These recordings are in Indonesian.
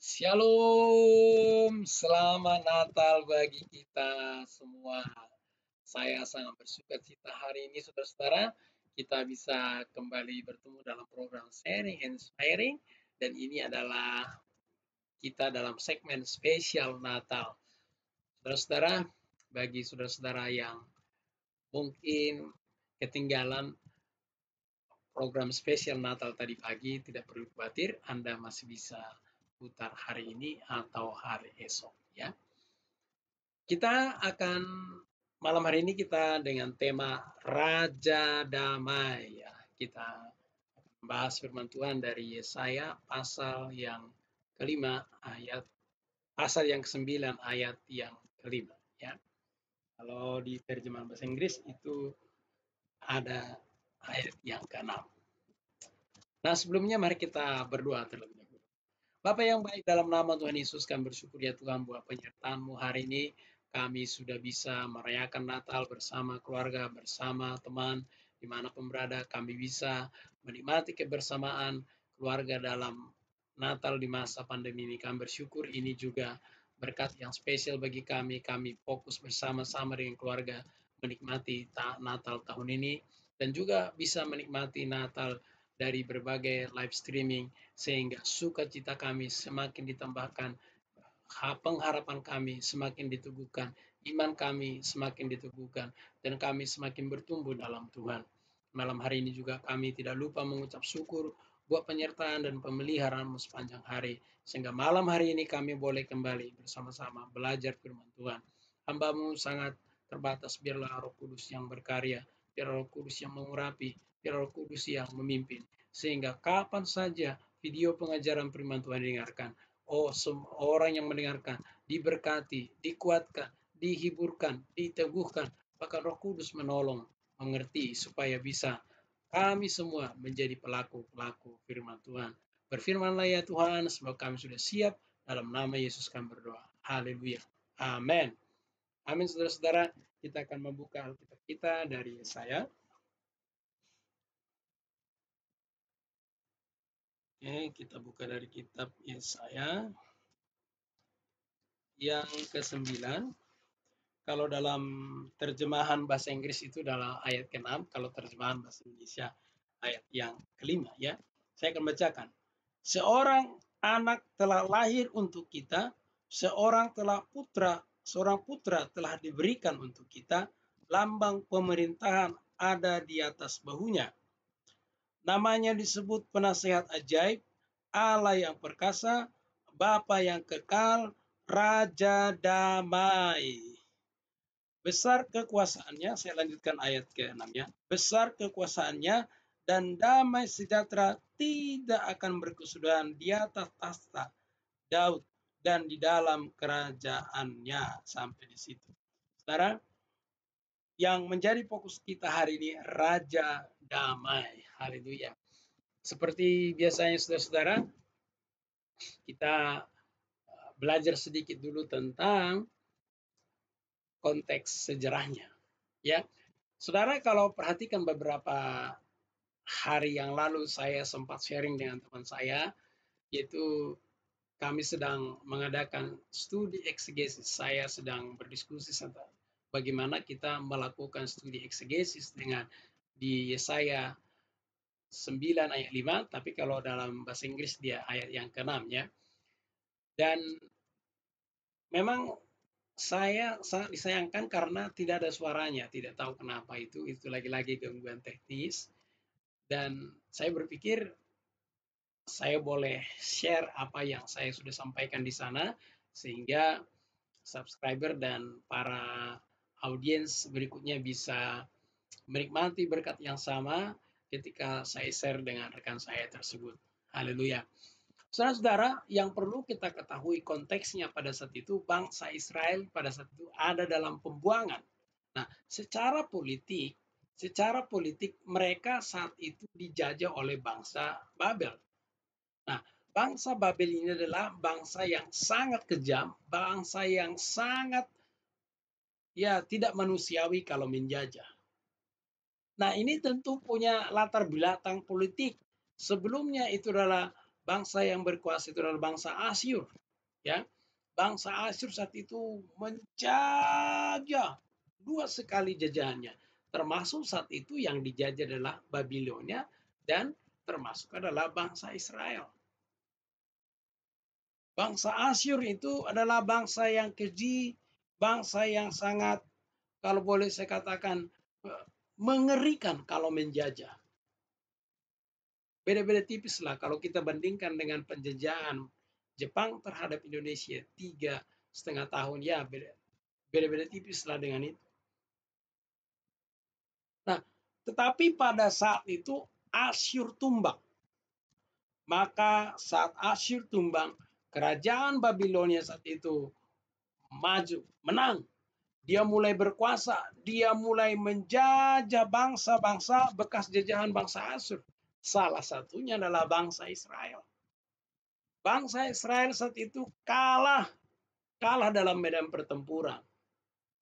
Shalom, selamat Natal bagi kita semua. Saya sangat bersuka cita hari ini, saudara-saudara, kita bisa kembali bertemu dalam program Sharing and Inspiring, dan ini adalah kita dalam segmen spesial Natal. Saudara-saudara, bagi saudara-saudara yang mungkin ketinggalan program spesial Natal tadi pagi, tidak perlu khawatir, Anda masih bisa putar hari ini atau hari esok, ya. Kita akan malam hari ini kita dengan tema Raja Damai, ya. Kita bahas firman Tuhan dari Yesaya pasal yang kelima ayat pasal yang ke-9 ayat yang kelima, ya. Kalau di terjemahan bahasa Inggris itu ada ayat yang ke-6. Nah, sebelumnya mari kita berdoa terlebih dahulu. Bapa yang baik, dalam nama Tuhan Yesus kami bersyukur ya Tuhan buat penyertaan-Mu hari ini. Kami sudah bisa merayakan Natal bersama keluarga, bersama teman, dimanapun berada. Kami bisa menikmati kebersamaan keluarga dalam Natal di masa pandemi ini. Kami bersyukur ini juga berkat yang spesial bagi kami. Kami fokus bersama-sama dengan keluarga menikmati Natal tahun ini. Dan juga bisa menikmati Natal dari berbagai live streaming, sehingga sukacita kami semakin ditambahkan, pengharapan kami semakin diteguhkan, iman kami semakin diteguhkan, dan kami semakin bertumbuh dalam Tuhan. Malam hari ini juga kami tidak lupa mengucap syukur buat penyertaan dan pemeliharaan-Mu sepanjang hari, sehingga malam hari ini kami boleh kembali bersama-sama belajar firman Tuhan. Hamba-Mu sangat terbatas, biarlah Roh Kudus yang berkarya, biar Roh Kudus yang mengurapi, biar Roh Kudus yang memimpin, sehingga kapan saja video pengajaran firman Tuhan didengarkan, semua orang yang mendengarkan diberkati, dikuatkan, dihiburkan, diteguhkan, bahkan Roh Kudus menolong, mengerti, supaya bisa kami semua menjadi pelaku-pelaku firman Tuhan. Berfirmanlah ya Tuhan, sebab kami sudah siap, dalam nama Yesus kami berdoa. Haleluya. Amin. Amin, saudara-saudara. Kita akan membuka Alkitab kita dari Yesaya. Oke, kita buka dari kitab Yesaya yang ke-9. Kalau dalam terjemahan bahasa Inggris itu dalam ayat ke-6, kalau terjemahan bahasa Indonesia ayat yang kelima, ya. Saya akan bacakan. Seorang anak telah lahir untuk kita, seorang putra telah diberikan untuk kita, lambang pemerintahan ada di atas bahunya. Namanya disebut Penasehat Ajaib, Allah yang perkasa, Bapa yang kekal, Raja Damai. Besar kekuasaannya, saya lanjutkan ayat ke-6 ya. Besar kekuasaannya dan damai sejahtera tidak akan berkesudahan di atas tahta Daud dan di dalam kerajaannya. Sampai di situ. Saudara, yang menjadi fokus kita hari ini Raja Damai. Haleluya. Seperti biasanya saudara-saudara, kita belajar sedikit dulu tentang konteks sejarahnya. Ya, saudara, kalau perhatikan beberapa hari yang lalu saya sempat sharing dengan teman saya, yaitu kami sedang mengadakan studi eksegesis. Saya sedang berdiskusi tentang bagaimana kita melakukan studi eksegesis dengan di Yesaya 9 ayat 5, tapi kalau dalam bahasa Inggris dia ayat yang ke-6 ya. Dan memang saya sangat disayangkan karena tidak ada suaranya, tidak tahu kenapa itu lagi-lagi gangguan teknis. Dan saya berpikir saya boleh share apa yang saya sudah sampaikan di sana, sehingga subscriber dan para audiens berikutnya bisa menikmati berkat yang sama ketika saya share dengan rekan saya tersebut. Haleluya. Saudara-saudara, yang perlu kita ketahui konteksnya pada saat itu, bangsa Israel pada saat itu ada dalam pembuangan. Nah, secara politik mereka saat itu dijajah oleh bangsa Babel. Nah, bangsa Babel ini adalah bangsa yang sangat kejam, bangsa yang sangat tidak manusiawi kalau menjajah. Nah, ini tentu punya latar belakang politik. Sebelumnya itu adalah bangsa yang berkuasa itu adalah bangsa Asyur, ya. Bangsa Asyur saat itu menjajah dua sekali jajahannya, termasuk saat itu yang dijajah adalah Babilonia dan termasuk adalah bangsa Israel. Bangsa Asyur itu adalah bangsa yang keji, bangsa yang sangat, kalau boleh saya katakan, mengerikan kalau menjajah. Beda-beda tipis lah kalau kita bandingkan dengan penjajahan Jepang terhadap Indonesia 3,5 tahun, ya beda-beda tipis lah dengan itu. Nah, tetapi pada saat itu Asyur tumbang. Maka saat Asyur tumbang, kerajaan Babilonia saat itu maju, menang. Dia mulai berkuasa, dia mulai menjajah bangsa-bangsa bekas jajahan bangsa Asyur. Salah satunya adalah bangsa Israel. Bangsa Israel saat itu kalah dalam medan pertempuran.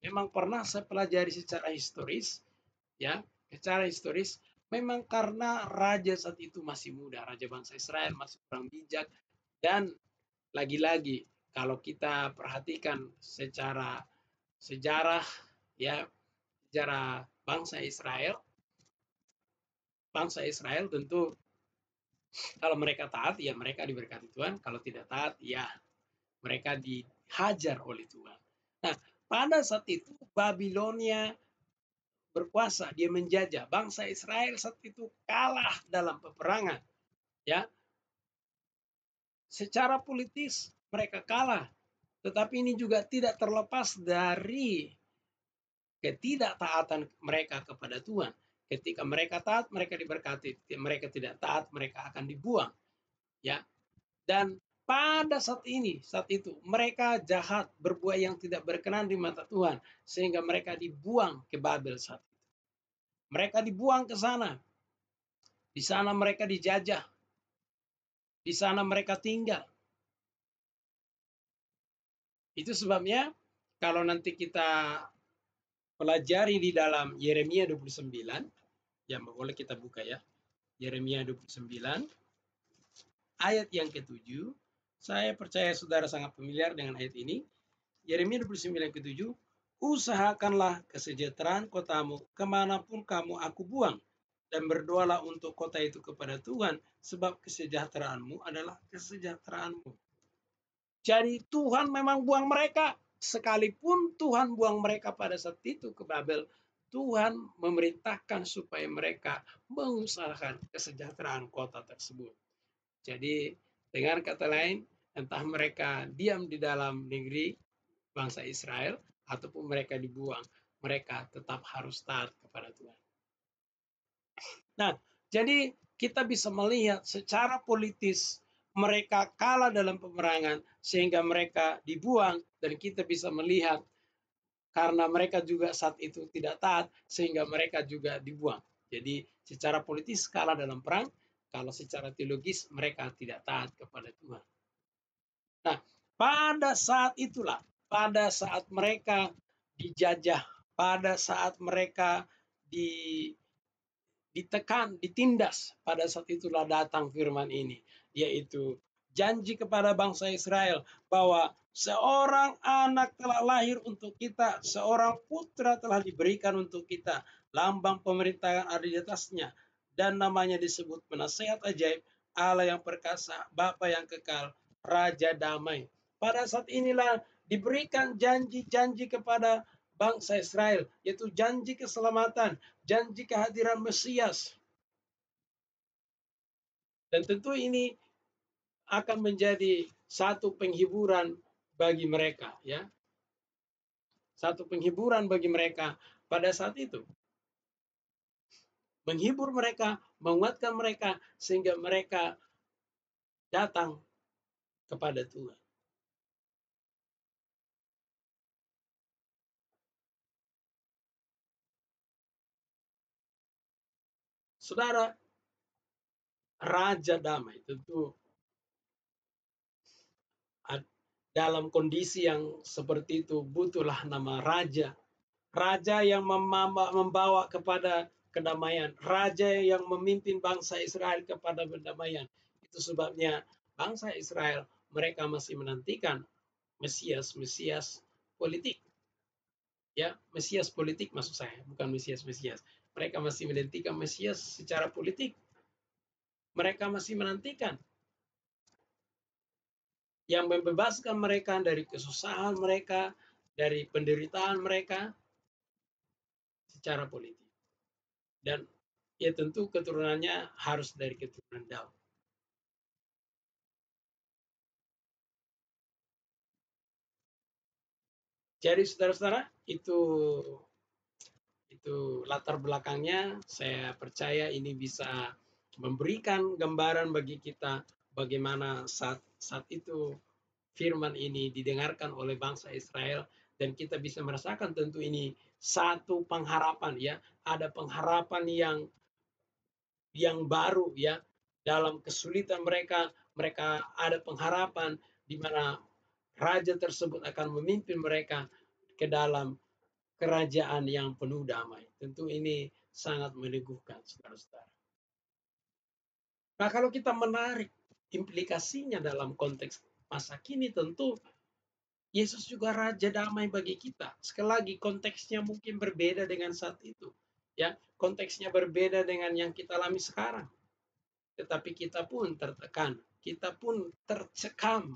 Memang pernah saya pelajari secara historis, ya, secara historis, memang karena raja saat itu masih muda, raja bangsa Israel masih kurang bijak, dan lagi-lagi kalau kita perhatikan secara sejarah, ya, sejarah bangsa Israel tentu kalau mereka taat ya mereka diberkati Tuhan, kalau tidak taat ya mereka dihajar oleh Tuhan. Nah, pada saat itu Babilonia berkuasa, dia menjajah. Bangsa Israel saat itu kalah dalam peperangan. Ya, secara politis mereka kalah, tetapi ini juga tidak terlepas dari ketidaktaatan mereka kepada Tuhan. Ketika mereka taat, mereka diberkati. Mereka tidak taat, mereka akan dibuang. Ya, dan pada saat itu mereka jahat, berbuat yang tidak berkenan di mata Tuhan, sehingga mereka dibuang ke Babel saat itu. Mereka dibuang ke sana. Di sana mereka dijajah. Di sana mereka tinggal. Itu sebabnya kalau nanti kita pelajari di dalam Yeremia 29, ya boleh kita buka ya. Yeremia 29 ayat yang ke-7. Saya percaya saudara sangat familiar dengan ayat ini. Yeremia 29 ke-7, usahakanlah kesejahteraan kotamu kemanapun kamu aku buang, dan berdoalah untuk kota itu kepada Tuhan, sebab kesejahteraanmu adalah kesejahteraanmu. Jadi Tuhan memang buang mereka. Sekalipun Tuhan buang mereka pada saat itu ke Babel, Tuhan memerintahkan supaya mereka mengusahakan kesejahteraan kota tersebut. Jadi dengan kata lain, entah mereka diam di dalam negeri bangsa Israel ataupun mereka dibuang, mereka tetap harus taat kepada Tuhan. Nah, jadi kita bisa melihat secara politis mereka kalah dalam peperangan sehingga mereka dibuang, dan kita bisa melihat karena mereka juga saat itu tidak taat sehingga mereka juga dibuang. Jadi secara politis kalah dalam perang, kalau secara teologis mereka tidak taat kepada Tuhan. Nah, pada saat itulah, pada saat mereka dijajah, pada saat mereka ditekan, ditindas, pada saat itulah datang firman ini, yaitu janji kepada bangsa Israel bahwa seorang anak telah lahir untuk kita, seorang putra telah diberikan untuk kita, lambang pemerintahan ada di atasnya, dan namanya disebut Penasehat Ajaib, Allah yang perkasa, Bapa yang kekal, Raja Damai. Pada saat inilah diberikan janji-janji kepada bangsa Israel, yaitu janji keselamatan, janji kehadiran Mesias. Dan tentu ini akan menjadi satu penghiburan bagi mereka, ya. Satu penghiburan bagi mereka pada saat itu. Menghibur mereka, menguatkan mereka sehingga mereka datang kepada Tuhan. Saudara, Raja Damai tentu dalam kondisi yang seperti itu butuhlah nama raja. Raja yang membawa kepada kedamaian. Raja yang memimpin bangsa Israel kepada perdamaian. Itu sebabnya bangsa Israel mereka masih menantikan Mesias politik. Ya, Mesias politik maksud saya, bukan Mesias. Mereka masih menantikan Mesias secara politik. Mereka masih menantikan yang membebaskan mereka dari kesusahan mereka, dari penderitaan mereka secara politik. Dan ya tentu keturunannya harus dari keturunan Daud. Jadi saudara-saudara, itu latar belakangnya. Saya percaya ini bisa memberikan gambaran bagi kita bagaimana saat itu firman ini didengarkan oleh bangsa Israel, dan kita bisa merasakan tentu ini satu pengharapan, ya. Ada pengharapan yang baru, ya. Dalam kesulitan mereka ada pengharapan di mana raja tersebut akan memimpin mereka ke dalam kerajaan yang penuh damai. Tentu ini sangat meneguhkan, saudara-saudara. Nah, kalau kita menarik implikasinya dalam konteks masa kini, tentu Yesus juga raja damai bagi kita. Sekali lagi, konteksnya mungkin berbeda dengan saat itu. Ya, konteksnya berbeda dengan yang kita alami sekarang. Tetapi kita pun tertekan, kita pun tercekam,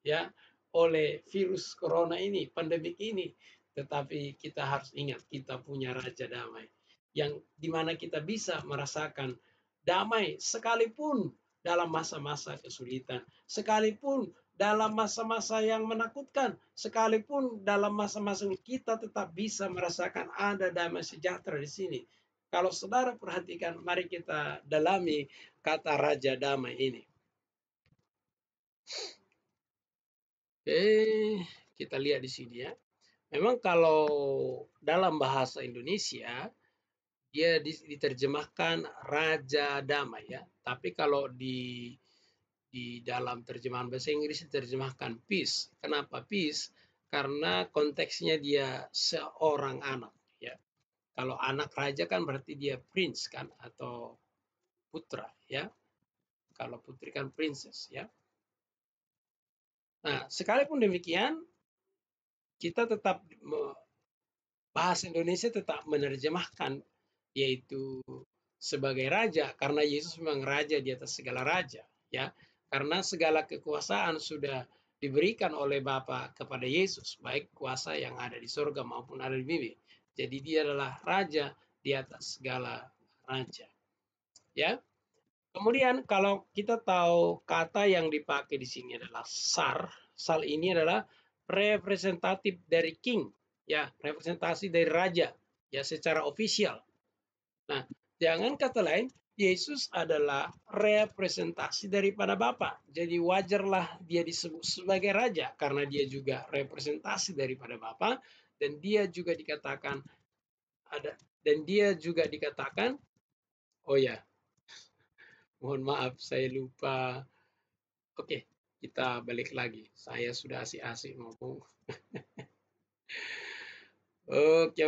ya, oleh virus corona ini, pandemik ini. Tetapi kita harus ingat, kita punya raja damai yang dimana kita bisa merasakan damai sekalipun dalam masa-masa kesulitan, sekalipun dalam masa-masa yang menakutkan, sekalipun dalam masa-masa kita tetap bisa merasakan ada damai sejahtera di sini. Kalau saudara perhatikan, mari kita dalami kata raja damai ini. Kita lihat di sini, ya. Memang kalau dalam bahasa Indonesia dia diterjemahkan raja damai, ya. Tapi kalau di dalam terjemahan bahasa Inggris diterjemahkan peace. Kenapa peace? Karena konteksnya dia seorang anak, ya. Kalau anak raja kan berarti dia prince kan, atau putra, ya. Kalau putri kan princess, ya. Nah, sekalipun demikian kita tetap bahasa Indonesia tetap menerjemahkan yaitu sebagai raja, karena Yesus memang raja di atas segala raja, ya. Karena segala kekuasaan sudah diberikan oleh Bapa kepada Yesus, baik kuasa yang ada di surga maupun ada di bumi. Jadi dia adalah raja di atas segala raja, ya. Kemudian kalau kita tahu kata yang dipakai di sini adalah sar. Sar ini adalah representatif dari king, ya, representasi dari raja, ya, secara ofisial. Nah, jangan kata lain, Yesus adalah representasi daripada Bapa. Jadi wajarlah dia disebut sebagai raja karena dia juga representasi daripada Bapa, dan dia juga dikatakan oh ya, mohon maaf saya lupa. Oke, kita balik lagi. Saya sudah asik-asik ngomong. Oke.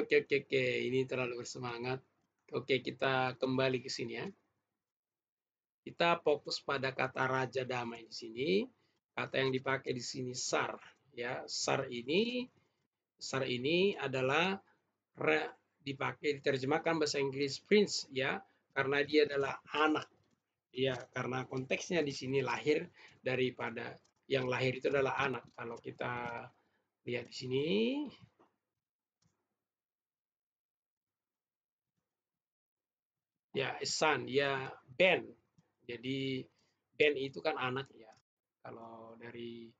Ini terlalu bersemangat. Oke, kita kembali ke sini, ya. Kita fokus pada kata raja damai di sini. Kata yang dipakai di sini sar, ya. Sar ini adalah diterjemahkan bahasa Inggris prince, ya, karena dia adalah anak. Ya, karena konteksnya di sini lahir daripada yang lahir itu adalah anak. Kalau kita lihat di sini, ya, son, ya, Ben. Jadi Ben itu kan anak, ya. Kalau dari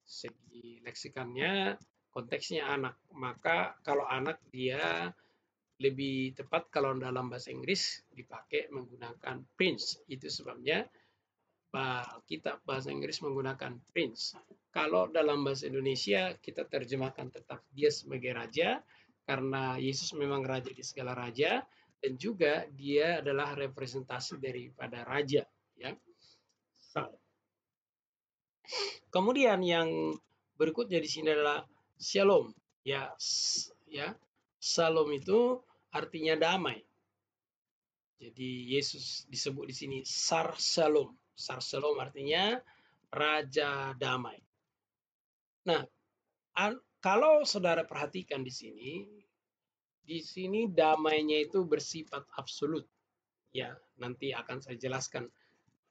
segi leksikannya konteksnya anak. Maka kalau anak dia lebih tepat kalau dalam bahasa Inggris dipakai menggunakan prince. Itu sebabnya kitab bahasa Inggris menggunakan prince. Kalau dalam bahasa Indonesia kita terjemahkan tetap dia sebagai raja karena Yesus memang raja di segala raja, dan juga dia adalah representasi daripada raja, ya. Kemudian yang berikutnya di sini adalah shalom, ya. Shalom itu artinya damai. Jadi Yesus disebut di sini sar shalom, Sar Shalom artinya Raja Damai. Nah, kalau saudara perhatikan di sini damainya itu bersifat absolut. Ya, nanti akan saya jelaskan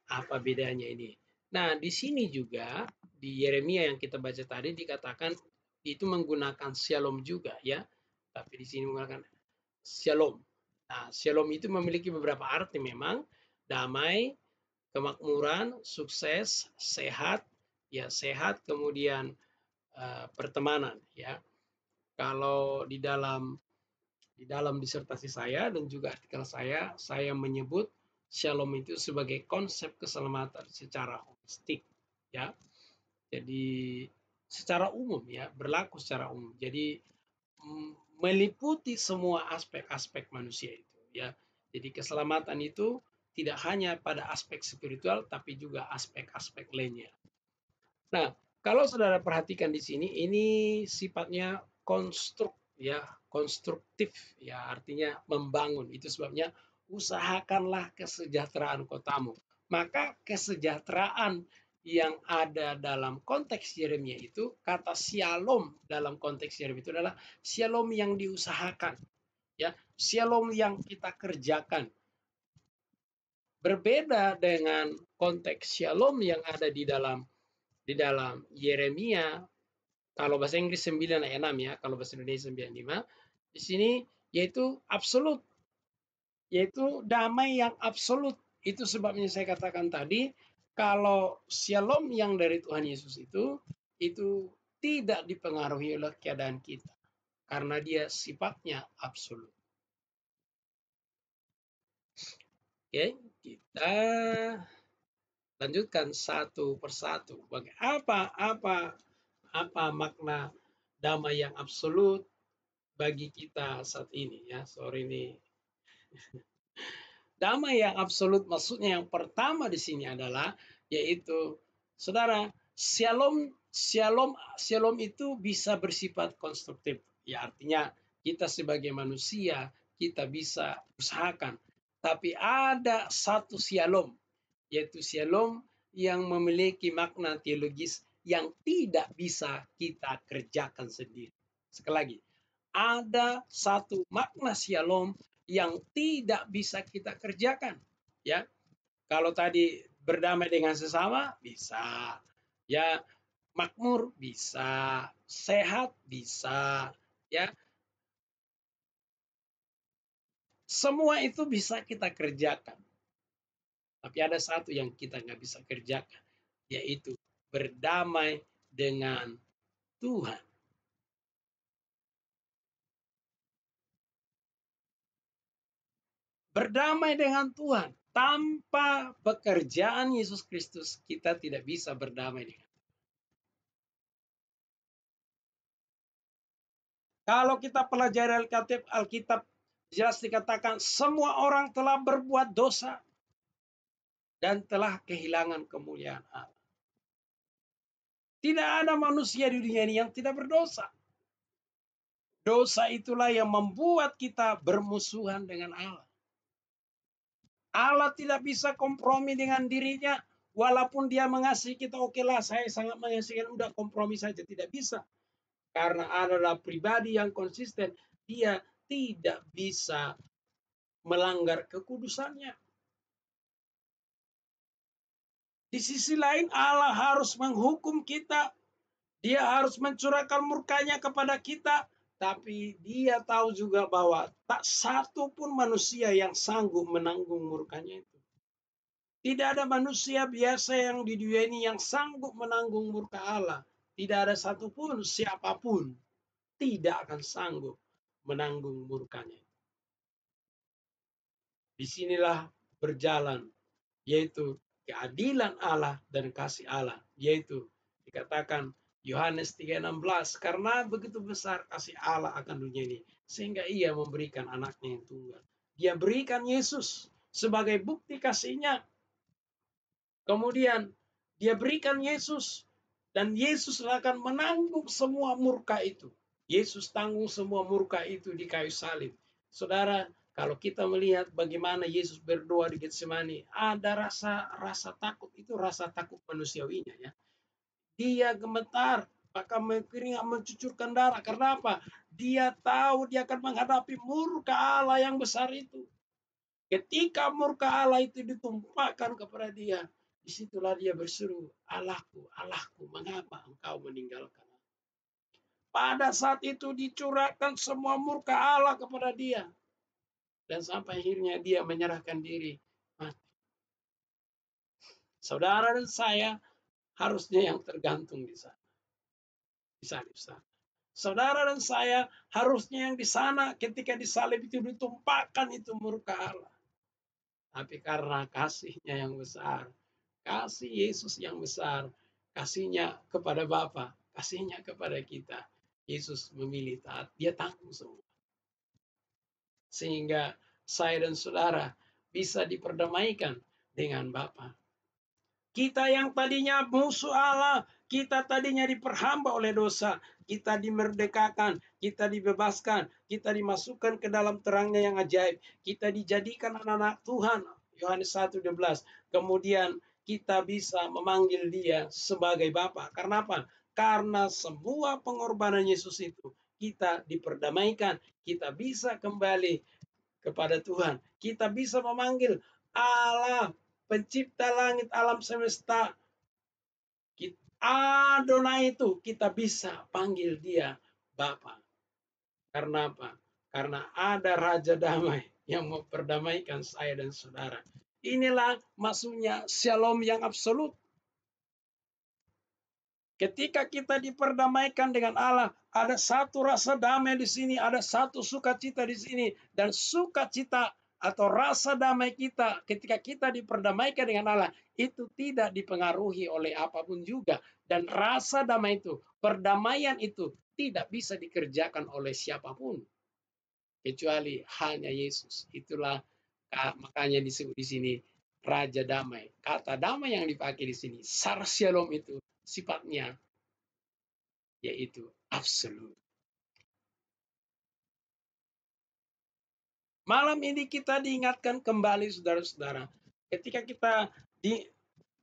apa bedanya ini. Nah, di sini juga di Yeremia yang kita baca tadi dikatakan itu menggunakan shalom juga ya. Tapi di sini menggunakan shalom. Nah, shalom itu memiliki beberapa arti memang. Damai, kemakmuran, sukses, sehat, ya sehat, kemudian pertemanan ya. Kalau di dalam disertasi saya dan juga artikel saya menyebut shalom itu sebagai konsep keselamatan secara holistik ya. Jadi secara umum ya, berlaku secara umum. Jadi meliputi semua aspek-aspek manusia itu ya. Jadi keselamatan itu tidak hanya pada aspek spiritual tapi juga aspek-aspek lainnya. Nah, kalau saudara perhatikan di sini ini sifatnya konstruktif ya, artinya membangun. Itu sebabnya usahakanlah kesejahteraan kotamu. Maka kesejahteraan yang ada dalam konteks Yeremia itu, kata shalom dalam konteks Yeremia itu adalah shalom yang diusahakan, ya, shalom yang kita kerjakan. Berbeda dengan konteks shalom yang ada di dalam Yeremia, kalau bahasa Inggris 9 ayat 6 ya, kalau bahasa Indonesia 95, di sini yaitu absolut, yaitu damai yang absolut. Itu sebabnya saya katakan tadi, kalau shalom yang dari Tuhan Yesus itu tidak dipengaruhi oleh keadaan kita, karena dia sifatnya absolut. Oke, kita lanjutkan satu persatu. Apa makna damai yang absolut bagi kita saat ini ya. Sorry nih. Damai yang absolut maksudnya yang pertama di sini adalah yaitu saudara, shalom itu bisa bersifat konstruktif. Ya artinya kita sebagai manusia kita bisa usahakan. Tapi ada satu shalom, yaitu shalom yang memiliki makna teologis yang tidak bisa kita kerjakan sendiri. Sekali lagi, ada satu makna shalom yang tidak bisa kita kerjakan. Ya, kalau tadi berdamai dengan sesama bisa, ya makmur bisa, sehat bisa, ya semua itu bisa kita kerjakan. Tapi ada satu yang kita nggak bisa kerjakan, yaitu berdamai dengan Tuhan. Berdamai dengan Tuhan. Tanpa pekerjaan Yesus Kristus, kita tidak bisa berdamai dengan Tuhan. Kalau kita pelajari Alkitab, jelas dikatakan semua orang telah berbuat dosa dan telah kehilangan kemuliaan Allah. Tidak ada manusia di dunia ini yang tidak berdosa. Dosa itulah yang membuat kita bermusuhan dengan Allah. Allah tidak bisa kompromi dengan dirinya. Walaupun dia mengasihi kita, okelah saya sangat mengasihi, udah kompromi saja. Tidak bisa. Karena adalah pribadi yang konsisten. Dia tidak bisa melanggar kekudusannya. Di sisi lain Allah harus menghukum kita. Dia harus mencurahkan murkanya kepada kita. Tapi dia tahu juga bahwa tak satu pun manusia yang sanggup menanggung murkanya itu. Tidak ada manusia biasa yang di dunia ini yang sanggup menanggung murka Allah. Tidak ada satupun, siapapun tidak akan sanggup menanggung murkanya. Disinilah berjalan, yaitu keadilan Allah dan kasih Allah. Yaitu dikatakan Yohanes 3:16, karena begitu besar kasih Allah akan dunia ini, sehingga ia memberikan anaknya yang tunggal. Dia berikan Yesus sebagai bukti kasihnya. Kemudian dia berikan Yesus, dan Yesus akan menanggung semua murka itu. Yesus tanggung semua murka itu di kayu salib. Saudara, Kalau kita melihat bagaimana Yesus berdoa di Getsemani, ada rasa takut, itu rasa takut manusiawinya ya. Dia gemetar, bahkan keringat mencucurkan darah. Karena apa? Dia tahu dia akan menghadapi murka Allah yang besar itu. Ketika murka Allah itu ditumpahkan kepada dia, disitulah dia berseru, Allahku, Allahku, mengapa engkau meninggalkan aku? Pada saat itu dicurahkan semua murka Allah kepada dia. Dan sampai akhirnya dia menyerahkan diri mati. Saudara dan saya harusnya yang tergantung di sana. Di sana. Saudara dan saya harusnya yang di sana ketika disalib itu ditumpahkan itu murka Allah. Tapi karena kasihnya yang besar, kasih Yesus yang besar, kasihnya kepada Bapa, kasihnya kepada kita, Yesus memilih taat, dia tanggung semua. Sehingga saya dan saudara bisa diperdamaikan dengan Bapa. Kita yang tadinya musuh Allah, kita tadinya diperhamba oleh dosa, kita dimerdekakan, kita dibebaskan, kita dimasukkan ke dalam terangnya yang ajaib, kita dijadikan anak-anak Tuhan, Yohanes 1:12. Kemudian kita bisa memanggil dia sebagai Bapa. Karena apa? Karena semua pengorbanan Yesus itu, kita diperdamaikan, kita bisa kembali kepada Tuhan. Kita bisa memanggil Allah, pencipta langit alam semesta. Adonai itu kita bisa panggil dia Bapa. Karena apa? Karena ada Raja Damai yang memperdamaikan saya dan saudara. Inilah maksudnya shalom yang absolut. Ketika kita diperdamaikan dengan Allah, ada satu rasa damai di sini, ada satu sukacita di sini, dan sukacita atau rasa damai kita ketika kita diperdamaikan dengan Allah itu tidak dipengaruhi oleh apapun juga, dan rasa damai itu, perdamaian itu tidak bisa dikerjakan oleh siapapun kecuali hanya Yesus. Itulah makanya disebut di sini Raja Damai. Kata damai yang dipakai di sini, sar shalom itu sifatnya yaitu absolut. Malam ini kita diingatkan kembali saudara-saudara, ketika kita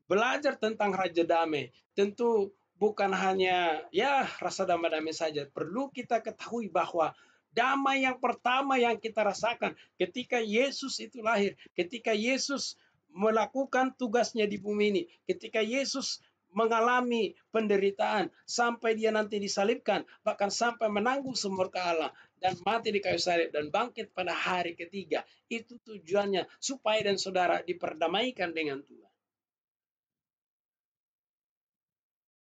belajar tentang Raja Damai, tentu bukan hanya ya rasa damai-damai saja. Perlu kita ketahui bahwa damai yang pertama yang kita rasakan ketika Yesus itu lahir, ketika Yesus melakukan tugasnya di bumi ini, ketika Yesus mengalami penderitaan sampai dia nanti disalibkan, bahkan sampai menanggung semurka Allah dan mati di kayu salib dan bangkit pada hari ketiga. Itu tujuannya supaya dan saudara diperdamaikan dengan Tuhan.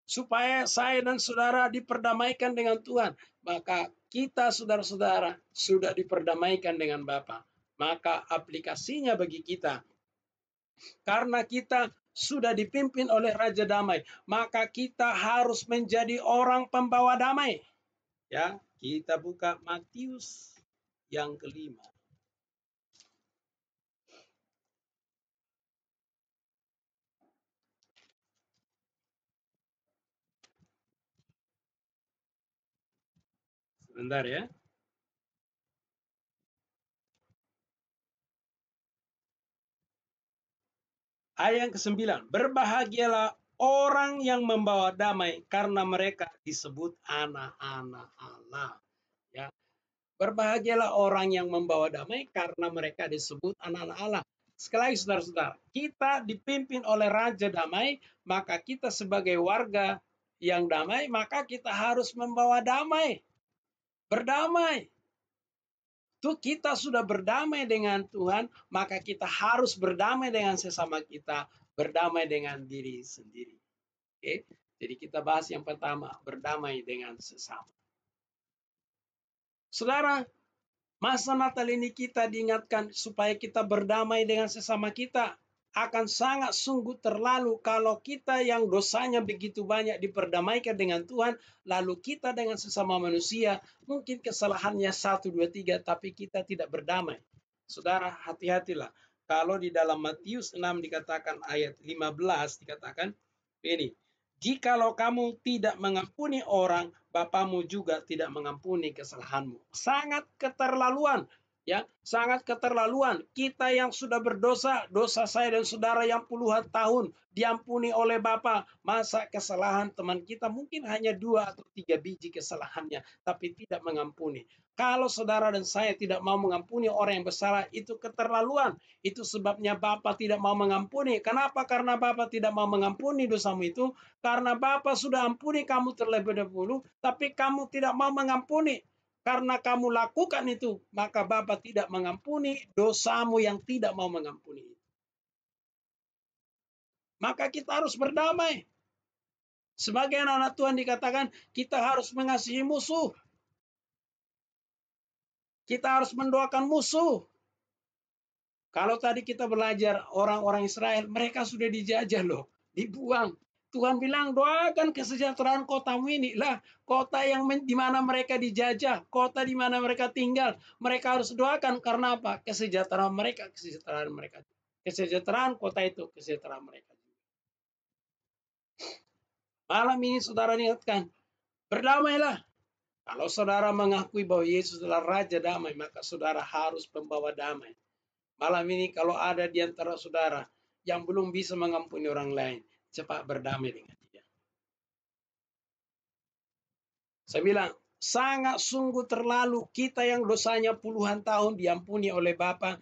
Supaya saya dan saudara diperdamaikan dengan Tuhan, maka kita saudara-saudara sudah diperdamaikan dengan Bapa. Maka aplikasinya bagi kita, karena kita sudah dipimpin oleh Raja Damai, maka kita harus menjadi orang pembawa damai. Ya, kita buka Matius yang kelima. Sebentar ya. Ayat yang ke-9, berbahagialah orang yang membawa damai karena mereka disebut anak-anak Allah. Ya. Berbahagialah orang yang membawa damai karena mereka disebut anak-anak Allah. Sekali lagi saudara-saudara, kita dipimpin oleh Raja Damai, maka kita sebagai warga yang damai, maka kita harus membawa damai. Berdamai. Tuh kita sudah berdamai dengan Tuhan, maka kita harus berdamai dengan sesama kita, berdamai dengan diri sendiri. Oke? Jadi kita bahas yang pertama, berdamai dengan sesama. Saudara, masa Natal ini kita diingatkan supaya kita berdamai dengan sesama kita. Akan sangat sungguh terlalu kalau kita yang dosanya begitu banyak diperdamaikan dengan Tuhan, lalu kita dengan sesama manusia, mungkin kesalahannya 1, 2, 3, tapi kita tidak berdamai. Saudara, hati-hatilah. Kalau di dalam Matius 6 dikatakan ayat 15, dikatakan ini, jikalau kamu tidak mengampuni orang, Bapamu juga tidak mengampuni kesalahanmu. Sangat keterlaluan. Ya, sangat keterlaluan. Kita yang sudah berdosa, dosa saya dan saudara yang puluhan tahun diampuni oleh Bapa. Masa kesalahan teman kita mungkin hanya 2 atau 3 biji kesalahannya, tapi tidak mengampuni. Kalau saudara dan saya tidak mau mengampuni orang yang bersalah, itu keterlaluan. Itu sebabnya Bapa tidak mau mengampuni. Kenapa? Karena Bapa tidak mau mengampuni dosamu itu. Karena Bapa sudah ampuni kamu terlebih dahulu, tapi kamu tidak mau mengampuni. Karena kamu lakukan itu, maka Bapa tidak mengampuni dosamu yang tidak mau mengampuni. Maka kita harus berdamai. Sebagai anak-anak Tuhan dikatakan kita harus mengasihi musuh. Kita harus mendoakan musuh. Kalau tadi kita belajar orang-orang Israel, mereka sudah dijajah loh, dibuang. Tuhan bilang doakan kesejahteraan kotamu ini. Lah, kota yang di mana mereka dijajah, kota di mana mereka tinggal, mereka harus doakan karena apa? Kesejahteraan mereka, kesejahteraan mereka. Kesejahteraan kota itu, kesejahteraan mereka. Malam ini saudara ingatkan, berdamailah. Kalau saudara mengakui bahwa Yesus adalah Raja Damai, maka saudara harus membawa damai. Malam ini kalau ada di antara saudara yang belum bisa mengampuni orang lain, cepat berdamai dengan dia. Saya bilang, sangat sungguh terlalu kita yang dosanya puluhan tahun diampuni oleh Bapa,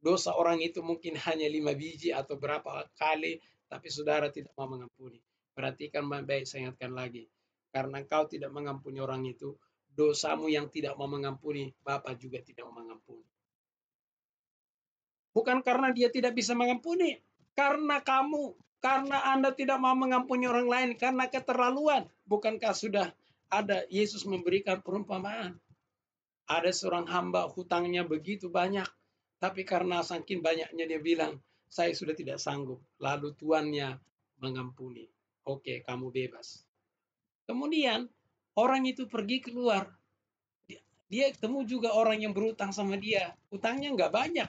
dosa orang itu mungkin hanya 5 biji atau berapa kali, tapi saudara tidak mau mengampuni. Perhatikan baik-baik, saya ingatkan lagi. Karena engkau tidak mengampuni orang itu, dosamu yang tidak mau mengampuni, Bapa juga tidak mau mengampuni. Bukan karena dia tidak bisa mengampuni, karena kamu, karena Anda tidak mau mengampuni orang lain, karena keterlaluan. Bukankah sudah ada Yesus memberikan perumpamaan? Ada seorang hamba hutangnya begitu banyak, tapi karena saking banyaknya dia bilang, saya sudah tidak sanggup. Lalu tuannya mengampuni. Oke, kamu bebas. Kemudian orang itu pergi keluar. Dia ketemu juga orang yang berutang sama dia. Utangnya nggak banyak,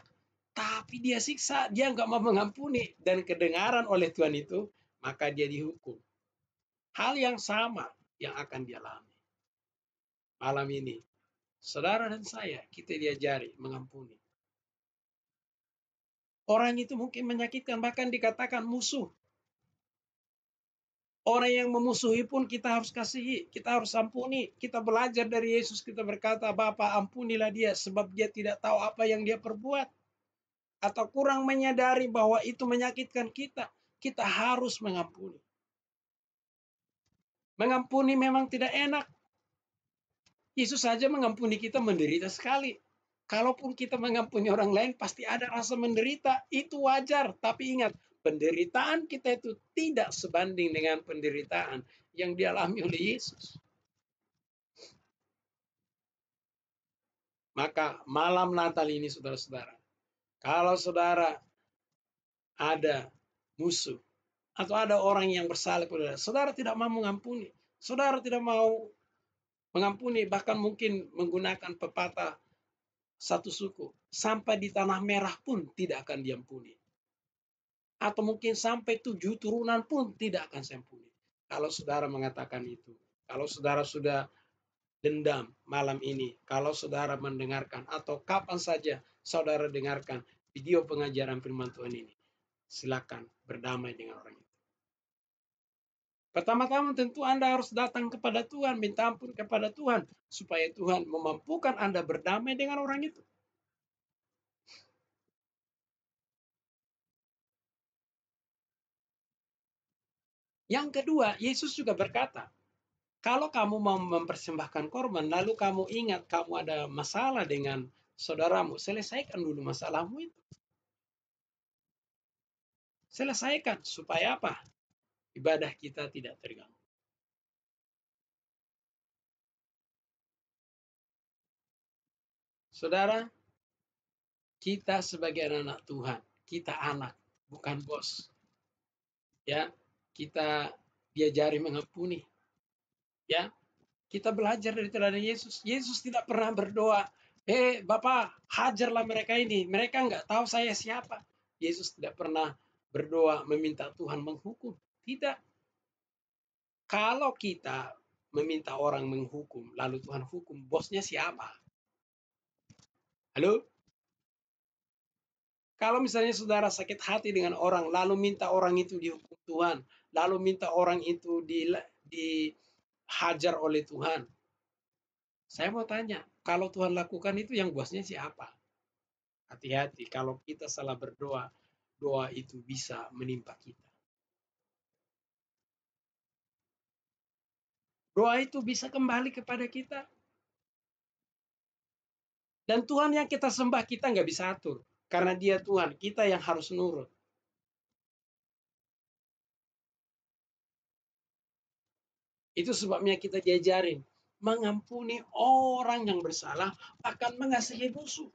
tapi dia siksa. Dia nggak mau mengampuni. Dan kedengaran oleh Tuhan itu, maka dia dihukum. Hal yang sama yang akan dia alami. Malam ini, saudara dan saya, kita diajari mengampuni. Orang itu mungkin menyakitkan, bahkan dikatakan musuh. Orang yang memusuhi pun kita harus kasihi, kita harus ampuni. Kita belajar dari Yesus, kita berkata, Bapa ampunilah dia, sebab dia tidak tahu apa yang dia perbuat. Atau kurang menyadari bahwa itu menyakitkan kita. Kita harus mengampuni. Mengampuni memang tidak enak. Yesus saja mengampuni kita menderita sekali. Kalaupun kita mengampuni orang lain, pasti ada rasa menderita. Itu wajar. Tapi ingat, penderitaan kita itu tidak sebanding dengan penderitaan yang dialami oleh Yesus. Maka malam Natal ini, saudara-saudara, kalau saudara ada musuh atau ada orang yang bersalah pada saudara, tidak mau mengampuni, saudara tidak mau mengampuni, bahkan mungkin menggunakan pepatah satu suku, sampai di tanah merah pun tidak akan diampuni. Atau mungkin sampai 7 turunan pun tidak akan saya ampuni. Kalau saudara mengatakan itu, kalau saudara sudah dendam malam ini, kalau saudara mendengarkan atau kapan saja saudara dengarkan video pengajaran firman Tuhan ini, silakan berdamai dengan orang itu. Pertama-tama tentu Anda harus datang kepada Tuhan, minta ampun kepada Tuhan, supaya Tuhan memampukan Anda berdamai dengan orang itu. Yang kedua, Yesus juga berkata, kalau kamu mau mempersembahkan korban, lalu kamu ingat kamu ada masalah dengan saudaramu, selesaikan dulu masalahmu itu. Selesaikan, supaya apa? Ibadah kita tidak terganggu. Saudara, kita sebagai anak-anak Tuhan, kita anak, bukan bos. Ya, kita diajari mengampuni. Ya, kita belajar dari teladan Yesus. Yesus tidak pernah berdoa, Bapak, hajarlah mereka ini. Mereka nggak tahu saya siapa. Yesus tidak pernah berdoa meminta Tuhan menghukum. Tidak. Kalau kita meminta orang menghukum, lalu Tuhan hukum, bosnya siapa? Halo? Kalau misalnya saudara sakit hati dengan orang, lalu minta orang itu dihukum Tuhan, lalu minta orang itu dihajar oleh Tuhan. Saya mau tanya, kalau Tuhan lakukan itu yang bosnya siapa? Hati-hati, kalau kita salah berdoa, doa itu bisa menimpa kita. Doa itu bisa kembali kepada kita. Dan Tuhan yang kita sembah kita nggak bisa atur. Karena dia Tuhan, kita yang harus nurut. Itu sebabnya kita diajarin mengampuni orang yang bersalah, akan mengasihi musuh.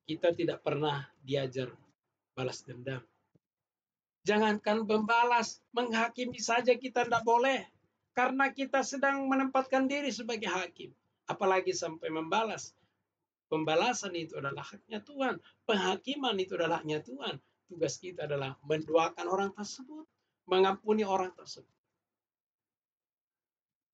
Kita tidak pernah diajar balas dendam. Jangankan membalas, menghakimi saja kita tidak boleh. Karena kita sedang menempatkan diri sebagai hakim. Apalagi sampai membalas. Pembalasan itu adalah haknya Tuhan. Penghakiman itu adalah haknya Tuhan. Tugas kita adalah mendoakan orang tersebut. Mengampuni orang tersebut.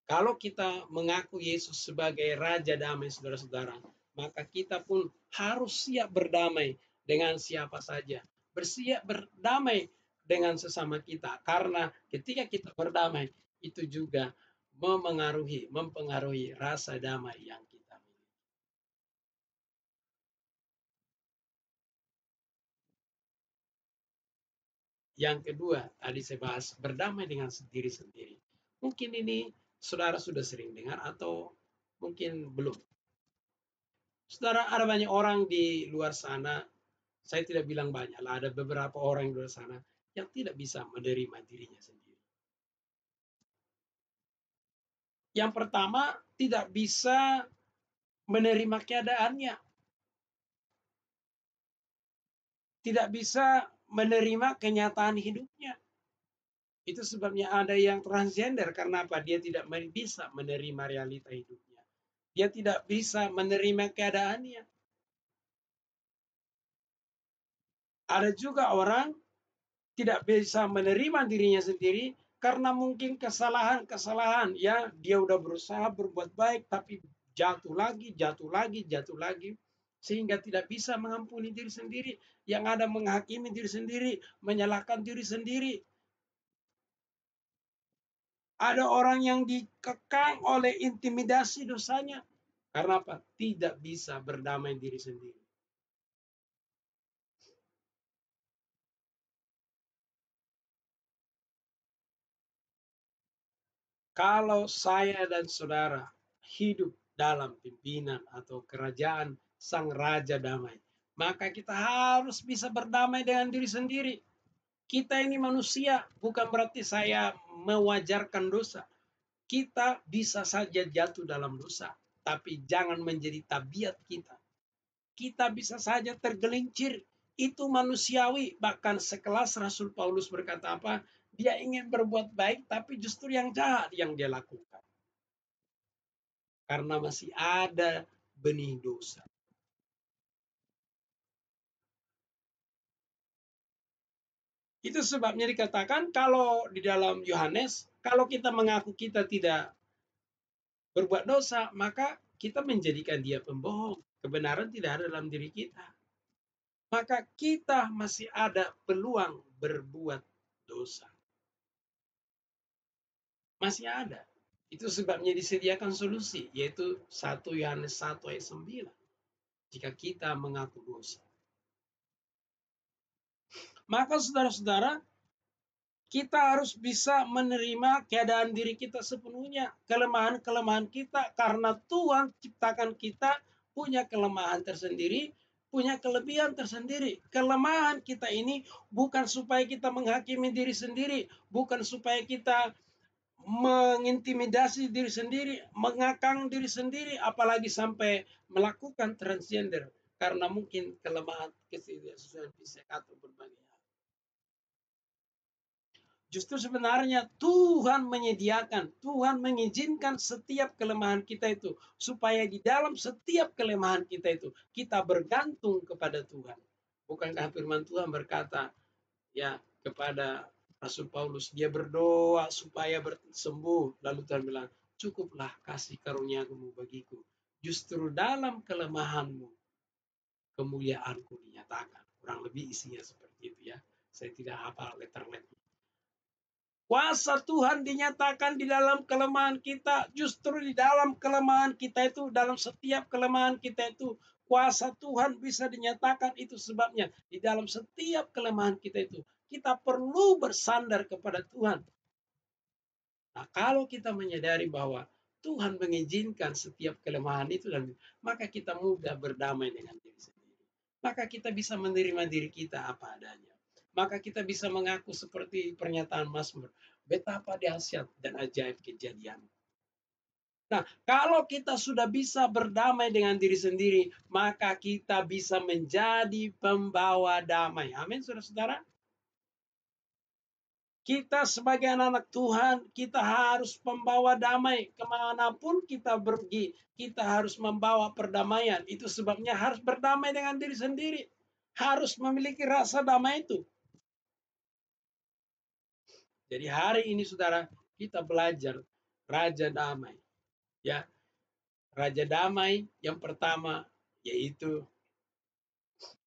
Kalau kita mengaku Yesus sebagai Raja Damai, saudara-saudara, maka kita pun harus siap berdamai dengan siapa saja. Bersiap berdamai dengan sesama kita. Karena ketika kita berdamai, itu juga mempengaruhi rasa damai yang kita miliki. Yang kedua, tadi saya bahas berdamai dengan diri sendiri. Mungkin ini saudara sudah sering dengar atau mungkin belum. Saudara, ada banyak orang di luar sana, saya tidak bilang banyak lah, ada beberapa orang di luar sana yang tidak bisa menerima dirinya sendiri. Yang pertama, tidak bisa menerima keadaannya, tidak bisa menerima kenyataan hidupnya. Itu sebabnya ada yang transgender, karena apa? Dia tidak bisa menerima realita hidupnya. Dia tidak bisa menerima keadaannya. Ada juga orang tidak bisa menerima dirinya sendiri karena mungkin kesalahan-kesalahan, ya dia udah berusaha berbuat baik tapi jatuh lagi, jatuh lagi, jatuh lagi, sehingga tidak bisa mengampuni diri sendiri, yang ada menghakimi diri sendiri, menyalahkan diri sendiri. Ada orang yang dikekang oleh intimidasi dosanya. Karena apa? Tidak bisa berdamai diri sendiri. Kalau saya dan saudara hidup dalam pimpinan atau kerajaan Sang Raja Damai, maka kita harus bisa berdamai dengan diri sendiri. Kita ini manusia, bukan berarti saya mewajarkan dosa. Kita bisa saja jatuh dalam dosa, tapi jangan menjadi tabiat kita. Kita bisa saja tergelincir, itu manusiawi. Bahkan sekelas Rasul Paulus berkata apa? Dia ingin berbuat baik, tapi justru yang jahat yang dia lakukan. Karena masih ada benih dosa. Itu sebabnya dikatakan kalau di dalam Yohanes, kalau kita mengaku kita tidak berbuat dosa, maka kita menjadikan dia pembohong. Kebenaran tidak ada dalam diri kita. Maka kita masih ada peluang berbuat dosa. Masih ada. Itu sebabnya disediakan solusi, yaitu 1 Yohanes 1 ayat 9. Jika kita mengaku dosa. Maka saudara-saudara, kita harus bisa menerima keadaan diri kita sepenuhnya. Kelemahan-kelemahan kita, karena Tuhan ciptakan kita punya kelemahan tersendiri, punya kelebihan tersendiri. Kelemahan kita ini bukan supaya kita menghakimi diri sendiri, bukan supaya kita mengintimidasi diri sendiri, mengakang diri sendiri, apalagi sampai melakukan transgender karena mungkin kelemahan ketidaksesuaian fisik atau berbagai hal. Justru sebenarnya Tuhan menyediakan, Tuhan mengizinkan setiap kelemahan kita itu, supaya di dalam setiap kelemahan kita itu, kita bergantung kepada Tuhan. Bukankah firman Tuhan berkata, ya, kepada Rasul Paulus, dia berdoa supaya sembuh. Lalu Tuhan bilang, cukuplah kasih karuniamu bagiku. Justru dalam kelemahanmu, kemuliaanku dinyatakan. Kurang lebih isinya seperti itu ya. Saya tidak hafal letter-letternya. Kuasa Tuhan dinyatakan di dalam kelemahan kita. Justru di dalam kelemahan kita itu, dalam setiap kelemahan kita itu, kuasa Tuhan bisa dinyatakan. Itu sebabnya di dalam setiap kelemahan kita itu, kita perlu bersandar kepada Tuhan. Nah, kalau kita menyadari bahwa Tuhan mengizinkan setiap kelemahan itu, dan maka kita mudah berdamai dengan diri sendiri. Maka kita bisa menerima diri kita apa adanya. Maka kita bisa mengaku seperti pernyataan Mazmur, betapa dahsyat dan ajaib kejadian. Nah, kalau kita sudah bisa berdamai dengan diri sendiri, maka kita bisa menjadi pembawa damai. Amin, saudara-saudara. Kita sebagai anak-anak Tuhan, kita harus membawa damai. Kemanapun kita pergi, kita harus membawa perdamaian. Itu sebabnya harus berdamai dengan diri sendiri. Harus memiliki rasa damai itu. Jadi hari ini saudara, kita belajar Raja Damai. Ya, Raja Damai yang pertama yaitu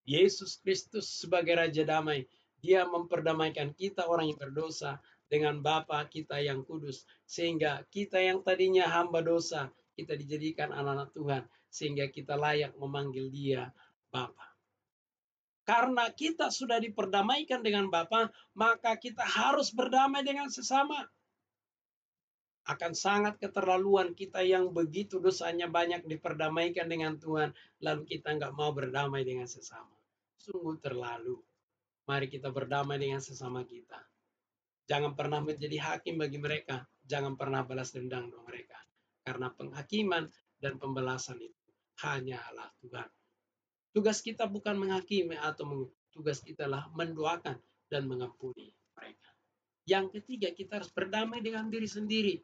Yesus Kristus sebagai Raja Damai. Dia memperdamaikan kita orang yang berdosa dengan Bapa kita yang kudus. Sehingga kita yang tadinya hamba dosa, kita dijadikan anak-anak Tuhan. Sehingga kita layak memanggil dia Bapa. Karena kita sudah diperdamaikan dengan Bapa, maka kita harus berdamai dengan sesama. Akan sangat keterlaluan kita yang begitu dosanya banyak diperdamaikan dengan Tuhan, lalu kita nggak mau berdamai dengan sesama. Sungguh terlalu. Mari kita berdamai dengan sesama kita. Jangan pernah menjadi hakim bagi mereka. Jangan pernah balas dendam dengan mereka. Karena penghakiman dan pembalasan itu hanyalah Tuhan. Tugas kita bukan menghakimi atau tugas kita lah mendoakan dan mengampuni mereka. Yang ketiga, kita harus berdamai dengan diri sendiri.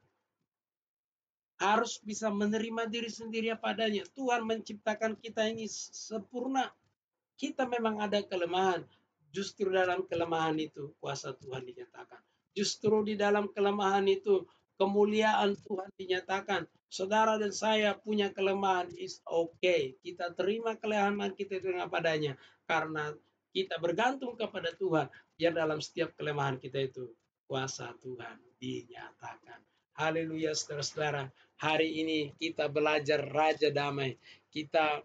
Harus bisa menerima diri sendiri apa adanya. Tuhan menciptakan kita ini sempurna. Kita memang ada kelemahan. Justru dalam kelemahan itu kuasa Tuhan dinyatakan. Justru di dalam kelemahan itu kemuliaan Tuhan dinyatakan. Saudara dan saya punya kelemahan, is okay. Kita terima kelemahan kita dengan apa adanya. Karena kita bergantung kepada Tuhan. Biar dalam setiap kelemahan kita itu kuasa Tuhan dinyatakan. Haleluya saudara-saudara. Hari ini kita belajar Raja Damai. Kita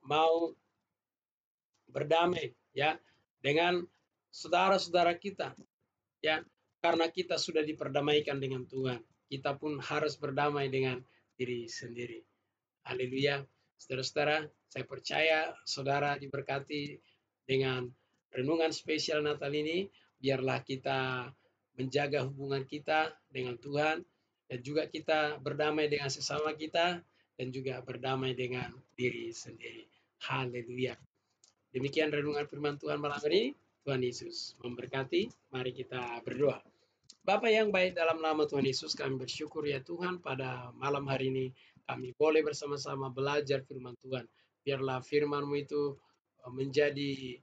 mau berdamai ya dengan saudara-saudara kita ya, karena kita sudah diperdamaikan dengan Tuhan. Kita pun harus berdamai dengan diri sendiri. Haleluya. Saudara-saudara, saya percaya saudara diberkati dengan renungan spesial Natal ini. Biarlah kita menjaga hubungan kita dengan Tuhan, dan juga kita berdamai dengan sesama kita, dan juga berdamai dengan diri sendiri. Haleluya. Demikian renungan firman Tuhan malam ini. Tuhan Yesus memberkati. Mari kita berdoa. Bapa yang baik, dalam nama Tuhan Yesus kami bersyukur ya Tuhan, pada malam hari ini kami boleh bersama-sama belajar firman Tuhan. Biarlah firman-Mu itu menjadi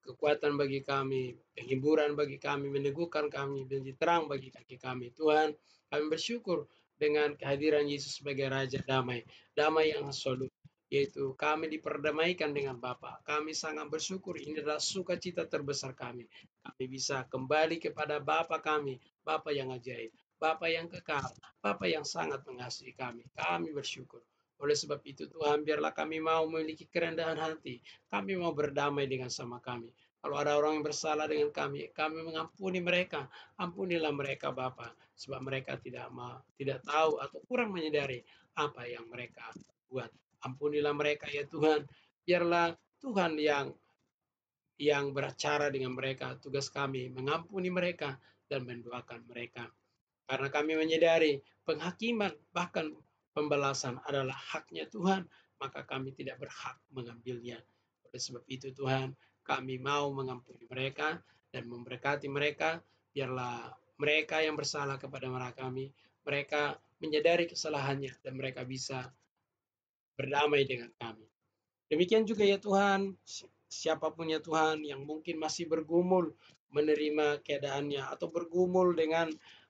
kekuatan bagi kami, penghiburan bagi kami, meneguhkan kami, menjadi terang bagi kaki kami. Tuhan, kami bersyukur dengan kehadiran Yesus sebagai Raja Damai. Damai yang absolut, yaitu kami diperdamaikan dengan Bapa. Kami sangat bersyukur, ini adalah sukacita terbesar kami. Kami bisa kembali kepada Bapa kami, Bapa yang ajaib, Bapa yang kekal, Bapa yang sangat mengasihi kami. Kami bersyukur. Oleh sebab itu Tuhan, biarlah kami mau memiliki kerendahan hati. Kami mau berdamai dengan sama kami. Kalau ada orang yang bersalah dengan kami mengampuni mereka. Ampunilah mereka Bapa, sebab mereka tidak tahu atau kurang menyadari apa yang mereka buat. Ampunilah mereka ya Tuhan. Biarlah Tuhan yang berbicara dengan mereka. Tugas kami mengampuni mereka dan mendoakan mereka. Karena kami menyadari penghakiman bahkan pembalasan adalah haknya Tuhan, maka kami tidak berhak mengambilnya. Oleh sebab itu Tuhan, kami mau mengampuni mereka dan memberkati mereka. Biarlah mereka yang bersalah kepada mereka menyadari kesalahannya dan mereka bisa berdamai dengan kami. Demikian juga ya Tuhan, siapapun ya Tuhan yang mungkin masih bergumul menerima keadaannya atau bergumul dengan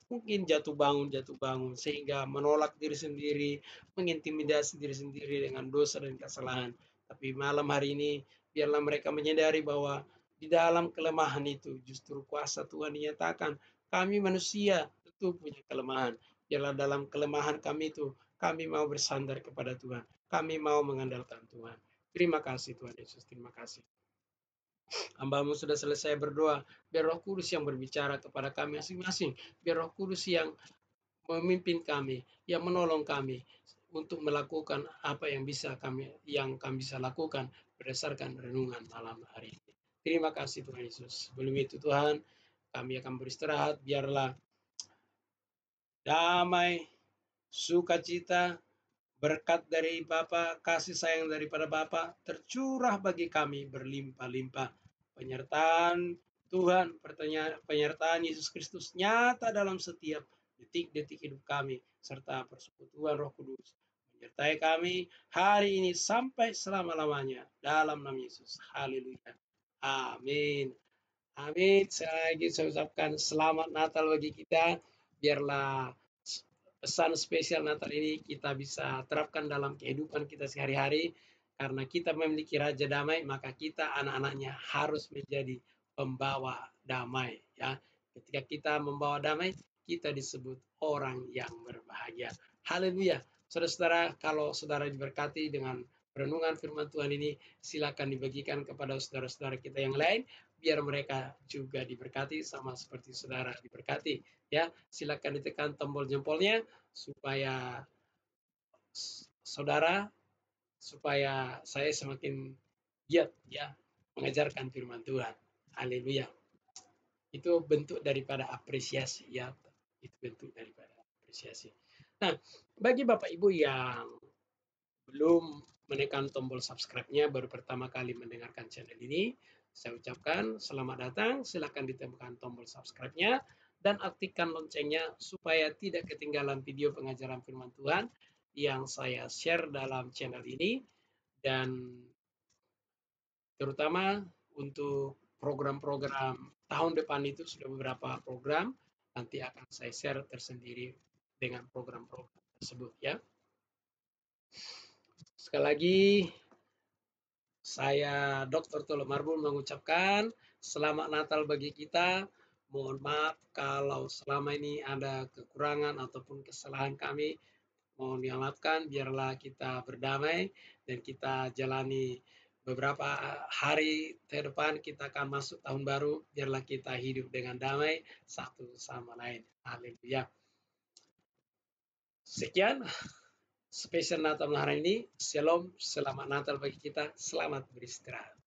mungkin jatuh bangun sehingga menolak diri sendiri, mengintimidasi diri sendiri dengan dosa dan kesalahan. Tapi malam hari ini biarlah mereka menyadari bahwa di dalam kelemahan itu justru kuasa Tuhan dinyatakan. Kami manusia tentu punya kelemahan. Biarlah dalam kelemahan kami itu kami mau bersandar kepada Tuhan. Kami mau mengandalkan Tuhan. Terima kasih Tuhan Yesus, terima kasih. Hambamu sudah selesai berdoa, biar Roh Kudus yang berbicara kepada kami masing-masing, biar Roh Kudus yang memimpin kami, yang menolong kami untuk melakukan apa yang kami bisa lakukan berdasarkan renungan malam hari ini. Terima kasih Tuhan Yesus. Sebelum itu Tuhan, kami akan beristirahat, biarlah damai, sukacita, berkat dari Bapa, kasih sayang daripada Bapa tercurah bagi kami berlimpah-limpah. Penyertaan Tuhan, penyertaan Yesus Kristus nyata dalam setiap detik-detik hidup kami, serta persekutuan Roh Kudus menyertai kami hari ini sampai selama-lamanya dalam nama Yesus. Haleluya. Amin. Amin. Sekali lagi saya ucapkan selamat Natal bagi kita. Biarlah pesan spesial Natal ini kita bisa terapkan dalam kehidupan kita sehari-hari. Karena kita memiliki Raja Damai, maka kita anak-anaknya harus menjadi pembawa damai. Ya, ketika kita membawa damai, kita disebut orang yang berbahagia. Haleluya. Saudara-saudara, kalau saudara diberkati dengan renungan firman Tuhan ini, silakan dibagikan kepada saudara-saudara kita yang lain, biar mereka juga diberkati sama seperti saudara diberkati. Ya, silakan ditekan tombol jempolnya supaya saudara, supaya saya semakin giat ya mengajarkan firman Tuhan. Haleluya. Itu bentuk daripada apresiasi ya. Itu bentuk daripada apresiasi. Nah, bagi Bapak Ibu yang belum menekan tombol subscribe-nya, baru pertama kali mendengarkan channel ini, saya ucapkan selamat datang, silakan ditemukan tombol subscribe-nya, dan aktifkan loncengnya supaya tidak ketinggalan video pengajaran firman Tuhan yang saya share dalam channel ini, dan terutama untuk program-program tahun depan itu sudah beberapa program, nanti akan saya share tersendiri dengan program-program tersebut ya. Sekali lagi, saya Dr. Tolo Marbul mengucapkan selamat Natal bagi kita. Mohon maaf kalau selama ini ada kekurangan ataupun kesalahan kami. Mohon dimaafkan, biarlah kita berdamai dan kita jalani beberapa hari ke depan kita akan masuk tahun baru. Biarlah kita hidup dengan damai satu sama lain. Haleluya. Sekian spesial Natal hari ini. Shalom, selamat Natal bagi kita. Selamat beristirahat.